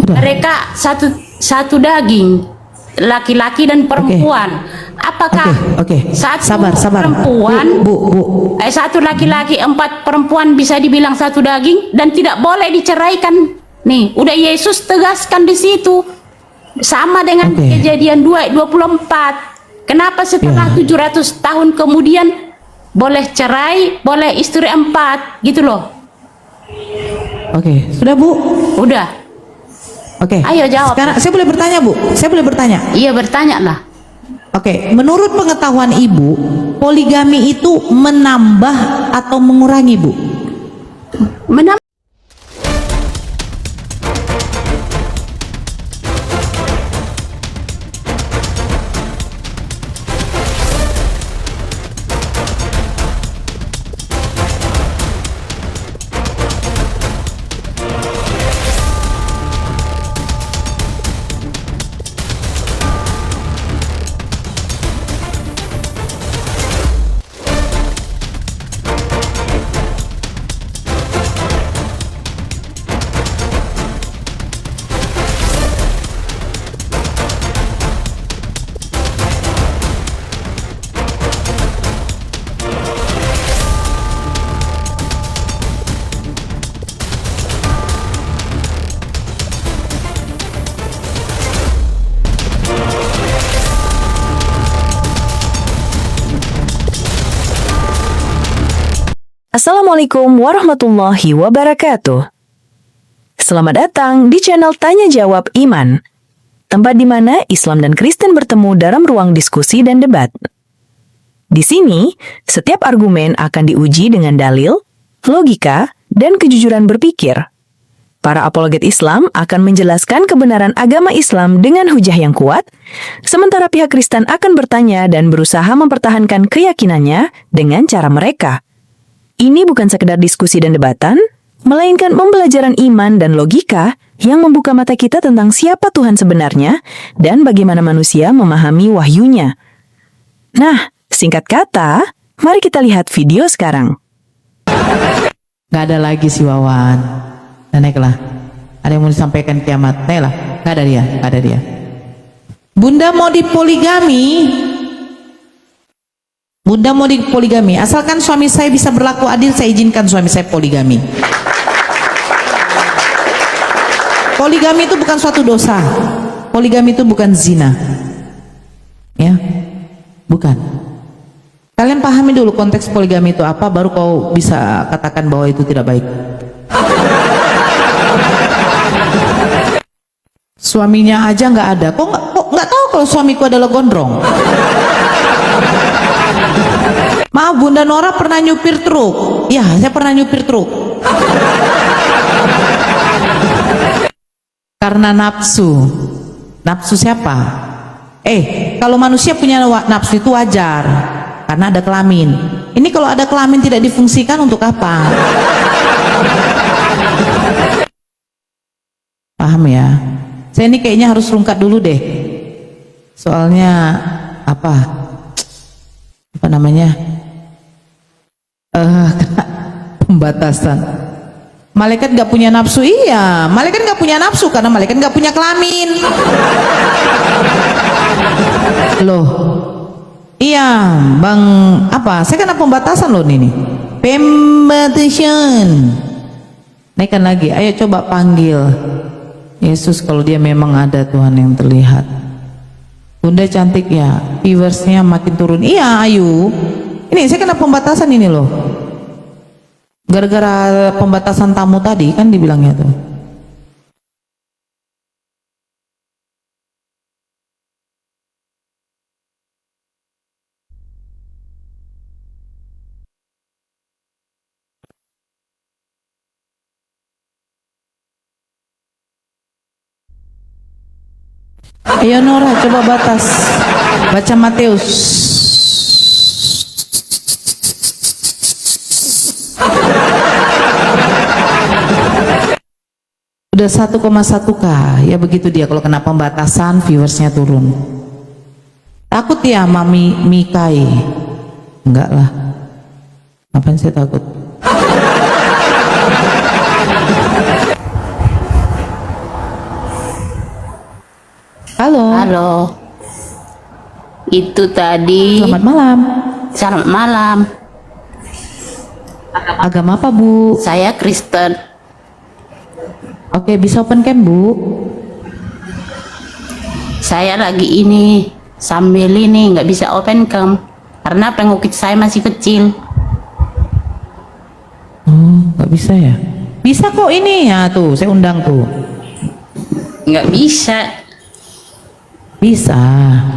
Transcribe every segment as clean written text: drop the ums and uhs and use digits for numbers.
Mereka satu daging, laki-laki dan perempuan. Apakah satu sabar. perempuan, Bu. satu laki-laki 4 perempuan bisa dibilang satu daging dan tidak boleh diceraikan? Nih, udah Yesus tegaskan di situ. Sama dengan Kejadian 2:24. Kenapa setelah 700 tahun kemudian boleh cerai, boleh istri 4 gitu loh? Sudah Bu? Udah. Ayo jawab. Sekarang saya boleh bertanya Bu? Saya boleh bertanya? Iya, bertanya lah. Menurut pengetahuan Ibu, poligami itu menambah atau mengurangi Bu? Assalamualaikum warahmatullahi wabarakatuh. Selamat datang di channel Tanya Jawab Iman, tempat di mana Islam dan Kristen bertemu dalam ruang diskusi dan debat. Di sini, setiap argumen akan diuji dengan dalil, logika, dan kejujuran berpikir. Para apologet Islam akan menjelaskan kebenaran agama Islam dengan hujah yang kuat, sementara pihak Kristen akan bertanya dan berusaha mempertahankan keyakinannya dengan cara mereka. Ini bukan sekedar diskusi dan debatan, melainkan pembelajaran iman dan logika yang membuka mata kita tentang siapa Tuhan sebenarnya dan bagaimana manusia memahami wahyunya. Nah, singkat kata, mari kita lihat video sekarang. Gak ada lagi si Wawan. Nah, naiklah. Ada yang mau disampaikan kiamat? Naiklah. Gak ada dia. Bunda mau dipoligami. Asalkan suami saya bisa berlaku adil, saya izinkan suami saya poligami. Poligami itu bukan suatu dosa. Poligami itu bukan zina. Ya, bukan. Kalian pahami dulu konteks poligami itu apa, baru kau bisa katakan bahwa itu tidak baik. Suaminya aja nggak ada. Kok nggak tahu kalau suamiku adalah gondrong? Maaf, Bunda Nora pernah nyupir truk? Ya, saya pernah nyupir truk. Karena nafsu. Nafsu siapa? Kalau manusia punya nafsu itu wajar, karena ada kelamin. Ini kalau ada kelamin tidak difungsikan untuk apa? Paham ya? Saya ini kayaknya harus rungkat dulu deh. Soalnya apa namanya? Pembatasan. Malaikat gak punya nafsu. Iya, malaikat gak punya nafsu karena malaikat gak punya kelamin. Loh, iya Bang, saya kena pembatasan loh ini. Pembatasan. Naikkan lagi, ayo coba panggil Yesus kalau dia memang ada, Tuhan yang terlihat. Bunda cantik ya, viewersnya makin turun. Iya, ayo. Ini saya kena pembatasan ini loh. Gara-gara pembatasan tamu tadi kan dibilangnya tuh. Ayo Nora, coba batas. Baca Matius. Udah 1,1K. Ya begitu dia kalau kena pembatasan, viewersnya turun. Takut ya Mami Mikai? Enggak lah. Ngapain saya takut? Halo. Halo. Itu tadi. Selamat malam. Selamat malam. Agama apa, Bu? Saya Kristen. Oke, bisa open cam, Bu? Saya lagi ini sambil ini nggak bisa open cam karena pengukit saya masih kecil. Oh, nggak bisa ya? Bisa kok ini ya, tuh saya undang tuh. Nggak bisa. Bisa.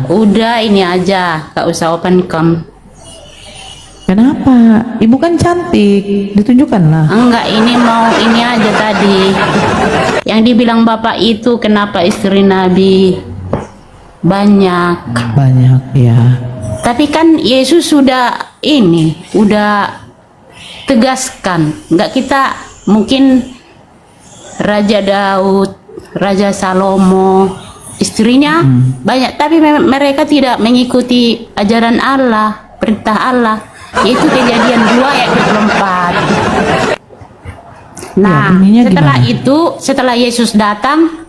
Udah ini aja, nggak usah open cam. Kenapa? Ibu kan cantik, ditunjukkanlah. Enggak, ini mau ini aja tadi. Yang dibilang bapak itu kenapa istri Nabi banyak. Banyak ya. Tapi kan Yesus sudah ini, udah tegaskan. Enggak kita mungkin Raja Daud, Raja Salomo, istrinya banyak, tapi mereka tidak mengikuti ajaran Allah, perintah Allah. Yaitu Kejadian 2 ayat 24. Nah, bunyinya setelah gimana? itu, setelah Yesus datang,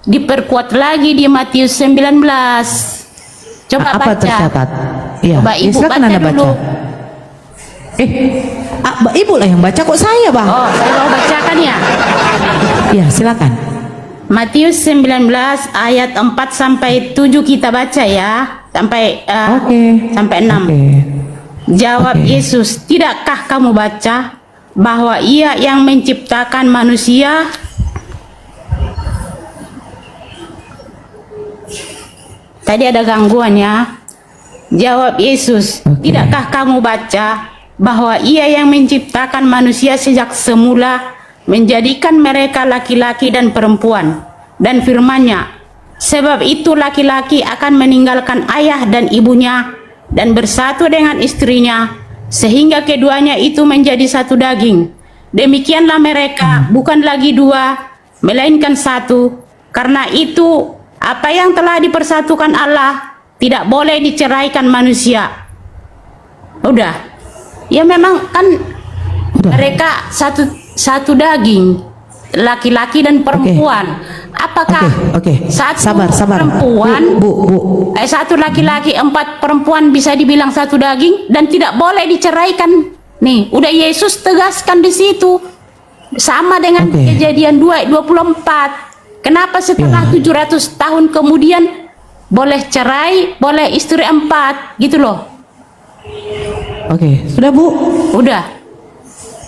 diperkuat lagi di Matius 19. Coba Apa baca. tercatat? Iya. Coba Ibu silakan baca Anda dulu. Ibu lah yang baca, kok saya, Bang? Oh, saya mau bacakan ya. Iya, silakan. Matius 19 ayat 4 sampai 7 kita baca ya. Sampai sampai 6. Oke. Jawab Oke. Yesus, tidakkah kamu baca bahwa Ia yang menciptakan manusia tadi ada gangguan ya. Jawab Yesus, Oke. tidakkah kamu baca bahwa Ia yang menciptakan manusia sejak semula menjadikan mereka laki-laki dan perempuan, dan firman-Nya, sebab itu laki-laki akan meninggalkan ayah dan ibunya dan bersatu dengan istrinya, sehingga keduanya itu menjadi satu daging. Demikianlah mereka bukan lagi dua, melainkan satu. Karena itu, apa yang telah dipersatukan Allah tidak boleh diceraikan manusia. Udah, ya memang kan Udah. mereka satu daging, laki-laki dan perempuan. Apakah Oke. satu Sabar. perempuan, Bu. satu laki-laki, 4 perempuan bisa dibilang satu daging dan tidak boleh diceraikan? Nih, udah Yesus tegaskan di situ. Sama dengan Oke. Kejadian 2 ayat 24. Kenapa setelah 700 tahun kemudian boleh cerai, boleh istri 4 gitu loh? Oke. Sudah, Bu? Udah.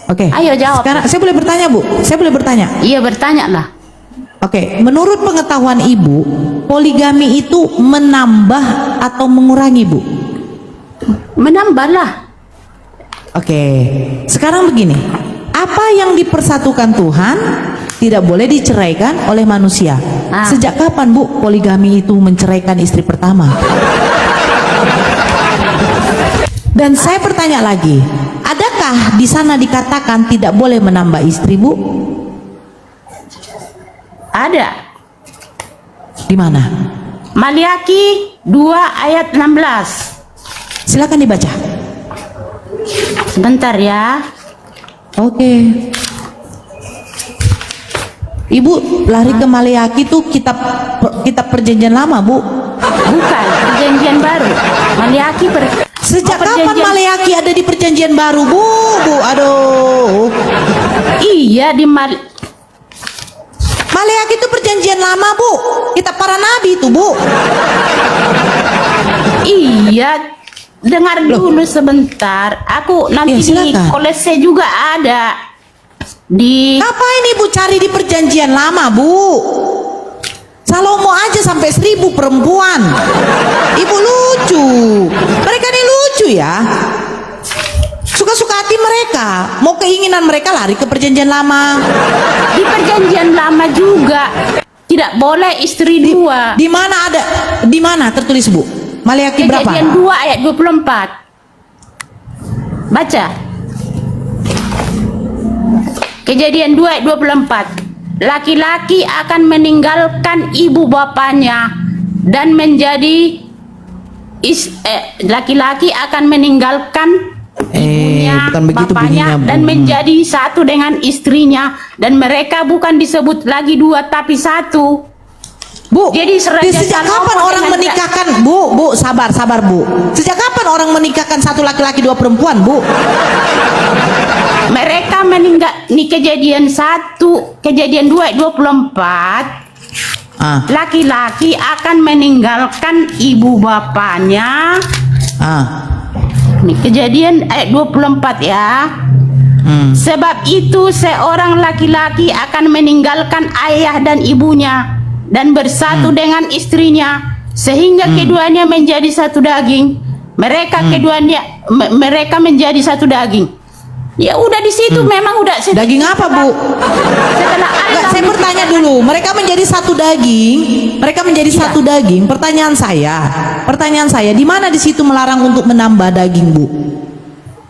Oke. Ayo jawab. Sekarang saya boleh bertanya, Bu? Saya boleh bertanya? Iya, bertanya lah. Oke, menurut pengetahuan Ibu, poligami itu menambah atau mengurangi, Bu? Menambah lah. Oke, sekarang begini, apa yang dipersatukan Tuhan tidak boleh diceraikan oleh manusia. Sejak kapan, Bu, poligami itu menceraikan istri pertama? Dan saya bertanya lagi, adakah di sana dikatakan tidak boleh menambah istri, Bu? Ada. Di mana? Maliaki 2 ayat 16. Silakan dibaca. Sebentar ya. Oke. Ibu lari ke Maliaki itu kitab perjanjian lama, Bu. Bukan, perjanjian baru. Maliaki Sejak kapan Maliaki ada di perjanjian baru, Bu? Aduh. Iya, di Maliaki itu perjanjian lama, Bu. Kitab para nabi itu, Bu. Iya, dengar dulu sebentar. Aku nanti Ya, di silakan. Kolose juga ada. Di Ngapain Ibu cari di perjanjian lama, Bu? Salomo aja sampai 1000 perempuan. Ibu lucu. Mereka ini lucu ya. Suka-suka hati mereka. Mau keinginan mereka lari ke perjanjian lama. di perjanjian lama juga tidak boleh istri dua. Di mana ada? Di mana tertulis, Bu? Maliaki berapa? Kejadian 2 ayat 24. Baca. Kejadian 2 ayat 24. Laki-laki akan meninggalkan ibu bapanya dan menjadi laki-laki akan meninggalkan ibunya, bukan begitu bapaknya, bunyinya, Bu. dan menjadi satu dengan istrinya, dan mereka bukan disebut lagi dua tapi satu. Bu, Jadi sejak kapan orang menikahkan, Bu, sabar Bu. Sejak kapan orang menikahkan satu laki-laki dua perempuan, Bu? Mereka meninggal nih kejadian 1, kejadian 2 ayat 24. Laki-laki akan meninggalkan ibu bapaknya. Nih kejadian ayat 24 ya. Sebab itu seorang laki-laki akan meninggalkan ayah dan ibunya dan bersatu dengan istrinya sehingga keduanya menjadi satu daging. Mereka menjadi satu daging. Ya udah di situ memang udah daging apa, Bu? Setelah Enggak, saya bertanya dulu. Mereka menjadi satu daging. Pertanyaan saya, di mana di situ melarang untuk menambah daging, Bu?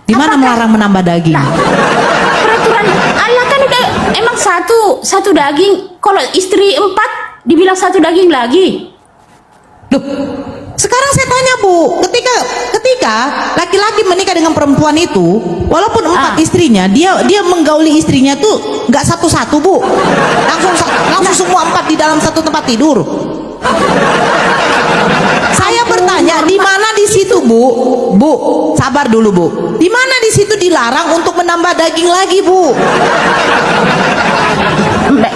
Di mana melarang menambah daging? Peraturan Allah kan udah emang satu daging. Kalau istri 4 dibilang satu daging lagi. Loh, sekarang saya tanya, Bu, ketika laki-laki menikah dengan perempuan itu, walaupun 4 istrinya, dia menggauli istrinya tuh nggak satu-satu, Bu, langsung semua 4 di dalam satu tempat tidur. Saya bertanya, di mana di situ, Bu, sabar dulu, Bu, di mana di situ dilarang untuk menambah daging lagi, Bu?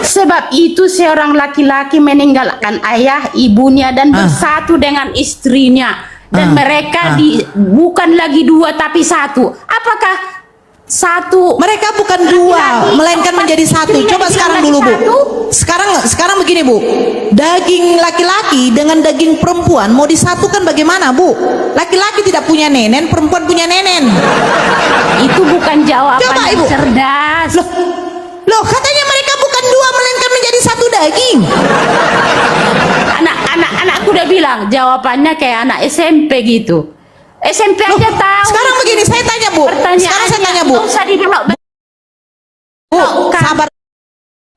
Sebab itu seorang laki-laki meninggalkan ayah, ibunya dan bersatu dengan istrinya dan mereka bukan lagi 2 tapi 1. Apakah 1? Mereka bukan 2 melainkan menjadi 1. Coba sekarang dulu, Bu. Sekarang begini, Bu. Daging laki-laki dengan daging perempuan mau disatukan bagaimana, Bu? Laki-laki tidak punya nenen, perempuan punya nenen. Itu bukan jawaban Coba, yang Ibu. cerdas. Loh, katanya mereka bukan 2 melainkan menjadi satu daging. Anakku udah bilang jawabannya kayak anak SMP gitu. SMP aja tahu. Sekarang begini, saya tanya, Bu. Sekarang saya tanya, Bu. Nggak usah dibelok. Bu, sabar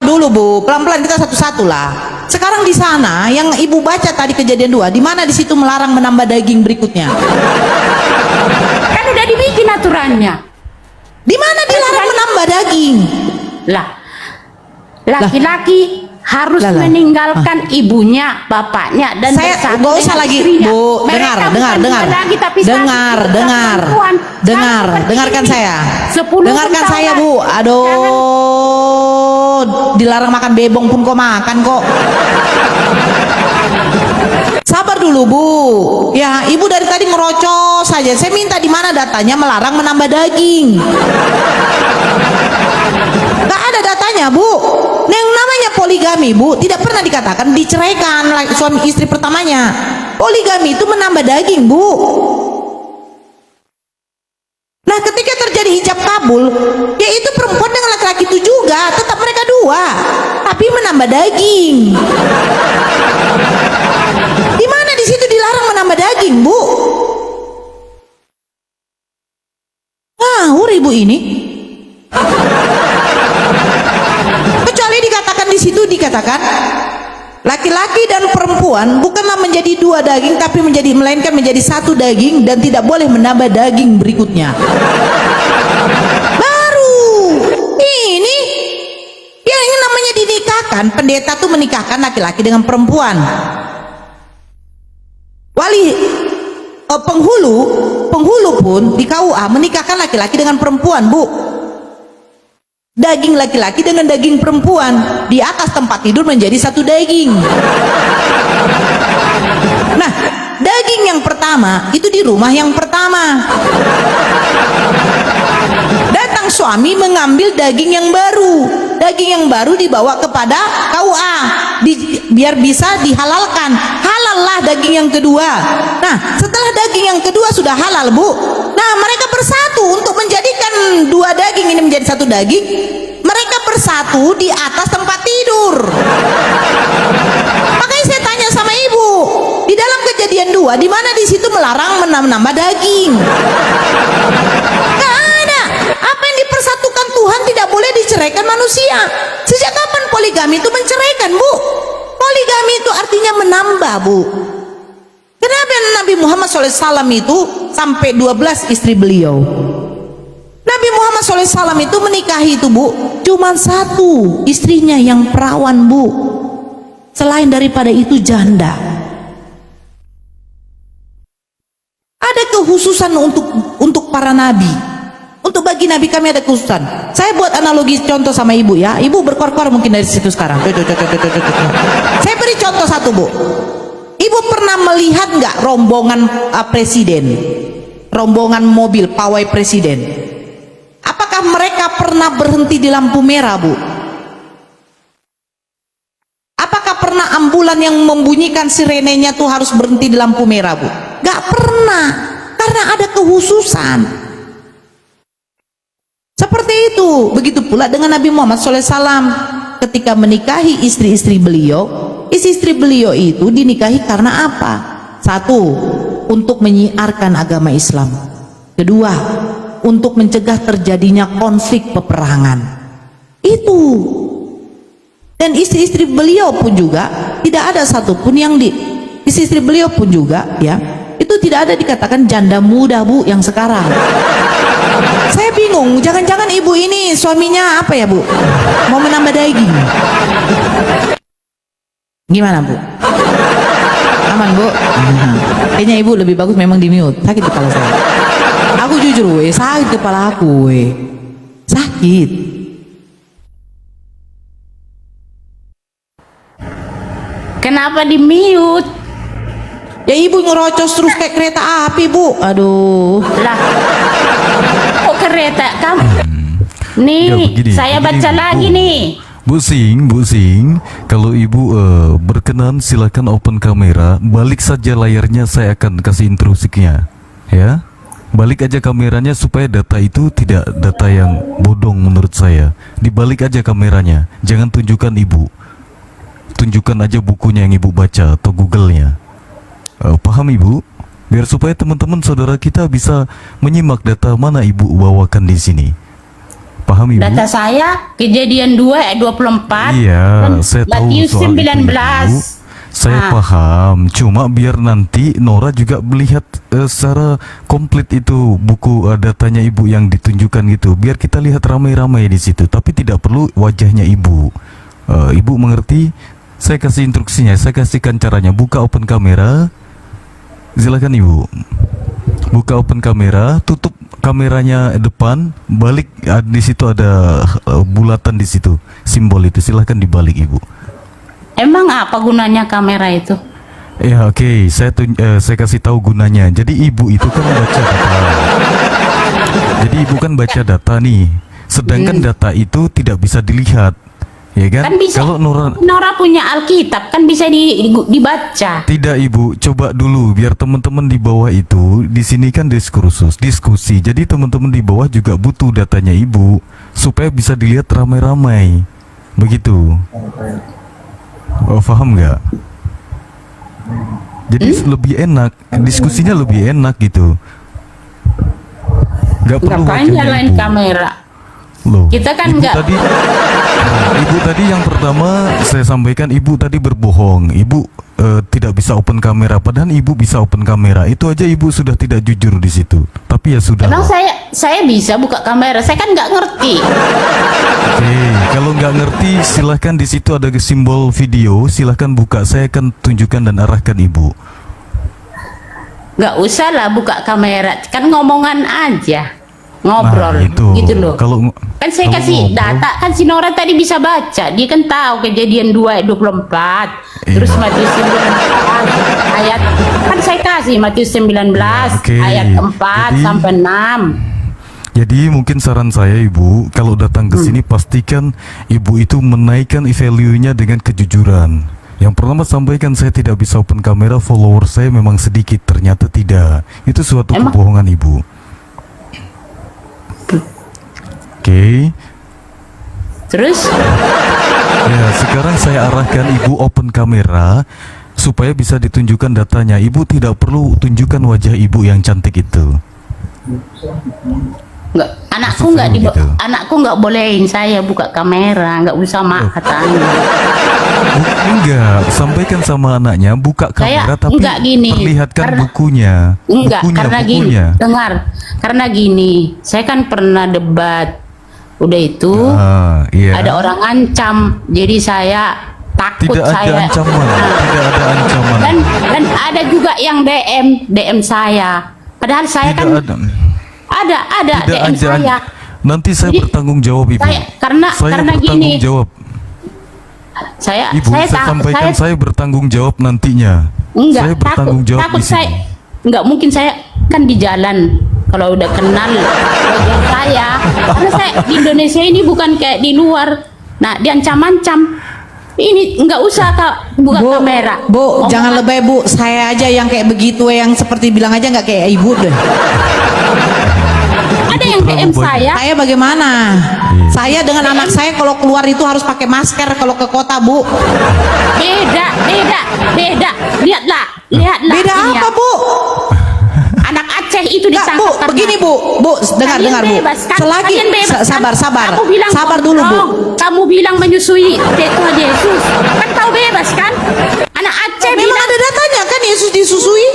dulu, Bu. Pelan-pelan kita satu-satu lah. Sekarang di sana yang Ibu baca tadi kejadian 2, di mana di situ melarang menambah daging berikutnya? Kan udah dibikin aturannya. Di mana dilarang menambah daging? Lah, laki-laki harus meninggalkan ibunya, bapaknya dan saya bersatu nggak usah dengan lagi, istrinya. Bu. Mereka bukan dua lagi, tapi dengarkan saya. 10 Dengarkan saya, Bu. Aduh, dilarang makan bebong pun kok makan kok. Sabar dulu, Bu. Ya, Ibu dari tadi ngerocos saja. Saya minta di mana datanya melarang menambah daging. Gak ada datanya, Bu. Yang namanya poligami, Bu, tidak pernah dikatakan diceraikan suami istri pertamanya. Poligami itu menambah daging, Bu. Nah, ketika terjadi hijab kabul, yaitu perempuan dengan laki-laki itu juga tetap mereka 2, tapi menambah daging. Di mana di situ dilarang menambah daging, Bu? Ngawur Ibu ini. Kecuali dikatakan di situ dikatakan laki-laki dan perempuan bukanlah menjadi 2 daging tapi melainkan menjadi 1 daging dan tidak boleh menambah daging berikutnya. Baru ini yang ini namanya dinikahkan. Pendeta tuh menikahkan laki-laki dengan perempuan. Penghulu pun di KUA menikahkan laki-laki dengan perempuan, Bu. Daging laki-laki dengan daging perempuan di atas tempat tidur menjadi 1 daging. Nah, daging yang pertama itu di rumah yang pertama. Datang suami mengambil daging yang baru. Daging yang baru dibawa kepada KUA biar bisa dihalalkan. Halallah daging yang kedua. Nah, setelah daging yang kedua sudah halal, Bu. Nah, mereka bersatu untuk menjadikan 2 daging ini menjadi 1 daging. Mereka bersatu di atas tempat tidur. Makanya saya tanya sama Ibu, di dalam kejadian 2, di mana di situ melarang menambah daging? Gak ada. Apa yang dipersatukan Tuhan tidak boleh diceraikan manusia. Sejak kapan poligami itu menceraikan, Bu? Poligami itu artinya menambah, Bu. Kenapa Nabi Muhammad SAW itu sampai 12 istri beliau? Nabi Muhammad SAW itu menikahi itu, Bu, cuma 1 istrinya yang perawan, Bu. Selain daripada itu janda. Ada kekhususan untuk para nabi. Untuk bagi nabi kami ada kekhususan. Saya buat analogi contoh sama ibu ya. Ibu berkor-kor mungkin dari situ sekarang. Saya beri contoh satu, Bu. Ibu pernah melihat nggak rombongan presiden? Rombongan mobil pawai presiden. Apakah mereka pernah berhenti di lampu merah, Bu? Apakah pernah ambulan yang membunyikan sirenenya tuh harus berhenti di lampu merah, Bu? Gak pernah, karena ada kekhususan. Seperti itu. Begitu pula dengan Nabi Muhammad SAW ketika menikahi istri-istri beliau. Istri-istri beliau itu dinikahi karena apa? Satu, untuk menyiarkan agama Islam. Kedua, untuk mencegah terjadinya konflik peperangan. Itu. Dan istri-istri beliau pun juga tidak ada satupun yang istri-istri beliau pun juga ya, itu tidak ada dikatakan janda muda, Bu, yang sekarang. Saya bingung, jangan-jangan ibu ini suaminya apa ya, Bu? Mau menambah daging. Gimana, Bu? Aman, Bu? Kayaknya ibu lebih bagus memang di mute. Sakit kepala saya. Aku jujur, sakit kepala aku, sakit. Kenapa di mute? Ya ibu ngerocos terus kayak kereta api, Bu. Aduh. Lah. Kok kereta kamu? Nih, Ya, begini, saya begini, baca Bu. lagi nih. Bu Sing, kalau ibu berkenan silakan open kamera, balik saja layarnya, saya akan kasih instruksinya, ya. Balik aja kameranya supaya data itu tidak data yang bodong menurut saya. Dibalik aja kameranya, jangan tunjukkan ibu. Tunjukkan aja bukunya yang ibu baca atau Google-nya. Paham ibu? Biar supaya teman-teman saudara kita bisa menyimak data mana ibu bawakan di sini. Paham ibu? Data saya kejadian 2 ayat 24. Iya, dan saya tahu Matius soal 19. itu, Ibu. Saya Ah. paham. Cuma biar nanti Nora juga melihat secara komplit itu buku datanya ibu yang ditunjukkan gitu. Biar kita lihat ramai-ramai di situ. Tapi tidak perlu wajahnya ibu. Ibu mengerti? Saya kasih instruksinya. Saya kasihkan caranya. Buka open kamera. Silakan ibu. Buka open kamera. Tutup kameranya depan. Balik. Di situ ada bulatan di situ. Simbol itu. Silakan dibalik ibu. Emang apa gunanya kamera itu? Ya oke, saya kasih tahu gunanya. Jadi ibu itu kan baca data. Jadi ibu kan baca data nih. Sedangkan data itu tidak bisa dilihat, ya kan? Kan bisa. Kalau Nora punya Alkitab kan bisa dibaca. tidak ibu, coba dulu biar teman-teman di bawah itu di sini kan diskusi. Jadi teman-teman di bawah juga butuh datanya ibu supaya bisa dilihat ramai-ramai. Begitu. Oh, paham nggak? Jadi lebih enak, diskusinya lebih enak gitu. Nggak perlu Ngapain wajahnya nyalain ibu. kamera? Loh, Kita kan ibu nggak- tadi, ibu tadi yang pertama saya sampaikan ibu tadi berbohong. Ibu tidak bisa open kamera, padahal ibu bisa open kamera. Itu aja ibu sudah tidak jujur di situ. Tapi ya sudah. Emang saya bisa buka kamera? Saya kan nggak ngerti. Oke, kalau nggak ngerti silahkan di situ ada simbol video, silahkan buka. Saya akan tunjukkan dan arahkan ibu. Nggak usah lah buka kamera, kan ngomongan aja, ngobrol, Nah, itu. gitu loh. Kalau Kan saya kalau kasih ngobrol- data, kan si Nora tadi bisa baca, dia kan tahu kejadian 2 ayat 24, terus Iya. Matius 19 ayat, kan saya kasih Matius 19 Oke. ayat 4 Jadi- sampai 6. Jadi mungkin saran saya ibu, kalau datang ke sini pastikan ibu itu menaikkan value-nya dengan kejujuran. Yang pertama sampaikan saya tidak bisa open kamera, follower saya memang sedikit, ternyata tidak. Itu suatu Emang? kebohongan ibu. Oke. Terus Ya, sekarang saya arahkan ibu open kamera supaya bisa ditunjukkan datanya. Ibu tidak perlu tunjukkan wajah ibu yang cantik itu. nggak, anakku Maksud nggak saya begitu. anakku nggak bolehin saya buka kamera, nggak usah mak katanya. Enggak, sampaikan sama anaknya buka Saya kamera tapi enggak gini, perlihatkan karena- bukunya. Enggak, bukunya, karena bukunya. gini, dengar, karena gini, saya kan pernah debat, udah itu Iya. ada orang ancam, jadi saya takut Tidak ada saya. ancaman, tidak ada ancaman. Dan ada juga yang DM saya. Padahal saya Tidak kan ada. ada Tidak DM ada. saya. Nanti saya Jadi, bertanggung jawab Ibu. karena bertanggung gini. jawab. Saya Ibu, saya sampaikan saya bertanggung jawab nantinya. enggak Saya bertanggung jawab takut di sini. enggak mungkin saya kan di jalan kalau udah kenal wajah saya. Karena saya di Indonesia ini bukan kayak di luar. Nah, diancam-ancam. Ini enggak usah Kak buka kamera. Bu, jangan lebay Bu. Saya aja yang kayak begitu, yang seperti bilang aja nggak kayak ibu deh. Ada yang DM saya. Saya bagaimana? Saya dengan anak saya kalau keluar itu harus pakai masker kalau ke kota Bu. Beda. Lihatlah. Beda ini ya. apa Bu? Anak Aceh itu Nggak, Bu, ditangkap karena- begini Bu, dengar Kalian Bu. bebas, kan? Selagi Kalian bebas, kan? sabar. Kamu bilang Sabar dulu Bu. bohong. Kamu bilang menyusui Tuhan Yesus. Kan kau bebas kan? Anak Aceh Memang bilang ada datanya kan Yesus disusui?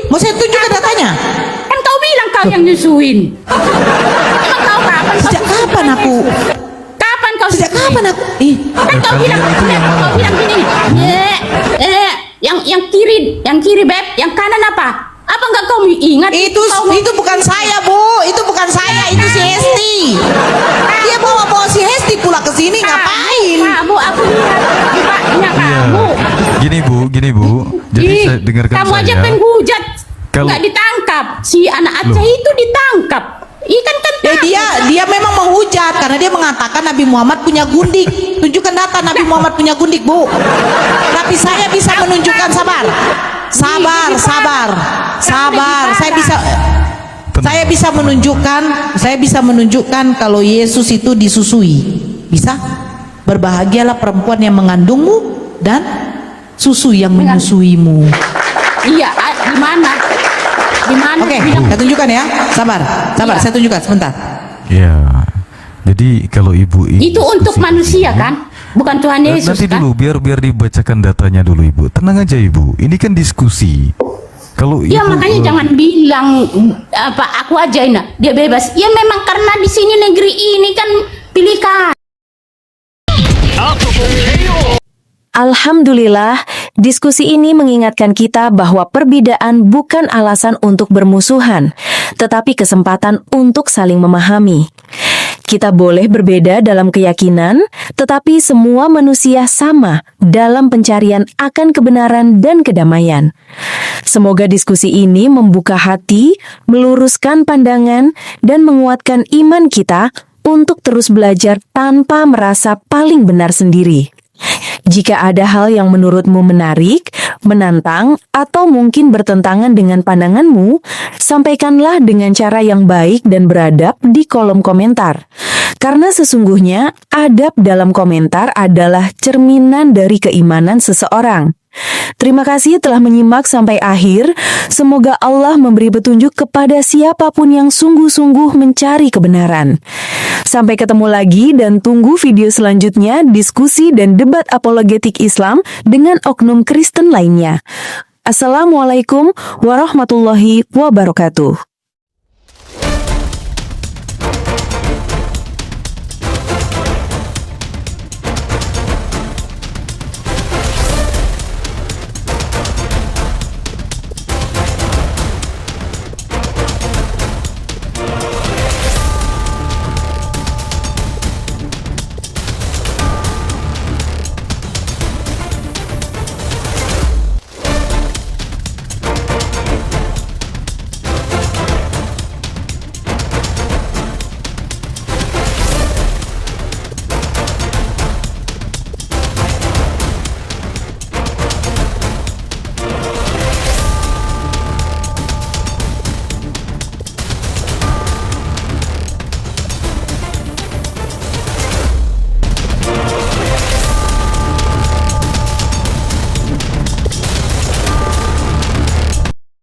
Mau saya tunjukkan datanya? kan kau bilang kau yang nyusuin. Emang kau kapan kau Sejak susui kapan Tuhan aku? Yesus? Kapan kau Sejak susui? kapan aku? Ih, Kan kau Kalian bilang itu yang mana? kau bilang gini. Yang kiri beb, yang kanan apa? Apa enggak kau ingat? itu bukan saya Bu, itu bukan saya, itu si Hesti. Dia bawa si Hesti pula ke sini ngapain? Kamu aku lihat mukanya Iya. kamu. Gini Bu. Jadi Ih, saya dengarkan kamu saya. aja penghujat Kalau- nggak ditangkap, si anak Aceh itu ditangkap. Ikan kan Dia memang menghujat karena dia mengatakan Nabi Muhammad punya gundik. Tunjukkan data Nabi Muhammad punya gundik Bu. Tapi saya bisa menunjukkan sabar. Saya bisa menunjukkan kalau Yesus itu disusui. Bisa? Berbahagialah perempuan yang mengandungmu dan susu yang menyusuimu. iya di mana? Di mana? Oke, bilang? saya tunjukkan ya. Sabar, Iya. saya tunjukkan sebentar. Ya. Jadi kalau Ibu ini Itu untuk diskusi manusia begini, kan? Bukan Tuhan Yesus nanti kan? dulu biar dibacakan datanya dulu Ibu. Tenang aja Ibu. Ini kan diskusi. Kalau Ya Ibu, makanya jangan bilang apa aku aja dia bebas. Ya memang karena di sini negeri ini kan pilihkan. Alhamdulillah, diskusi ini mengingatkan kita bahwa perbedaan bukan alasan untuk bermusuhan, tetapi kesempatan untuk saling memahami. Kita boleh berbeda dalam keyakinan, tetapi semua manusia sama dalam pencarian akan kebenaran dan kedamaian. Semoga diskusi ini membuka hati, meluruskan pandangan, dan menguatkan iman kita untuk terus belajar tanpa merasa paling benar sendiri. Jika ada hal yang menurutmu menarik, menantang, atau mungkin bertentangan dengan pandanganmu, sampaikanlah dengan cara yang baik dan beradab di kolom komentar. Karena sesungguhnya, adab dalam komentar adalah cerminan dari keimanan seseorang. Terima kasih telah menyimak sampai akhir. Semoga Allah memberi petunjuk kepada siapapun yang sungguh-sungguh mencari kebenaran. Sampai ketemu lagi dan tunggu video selanjutnya diskusi dan debat apologetik Islam dengan oknum Kristen lainnya. Assalamualaikum warahmatullahi wabarakatuh.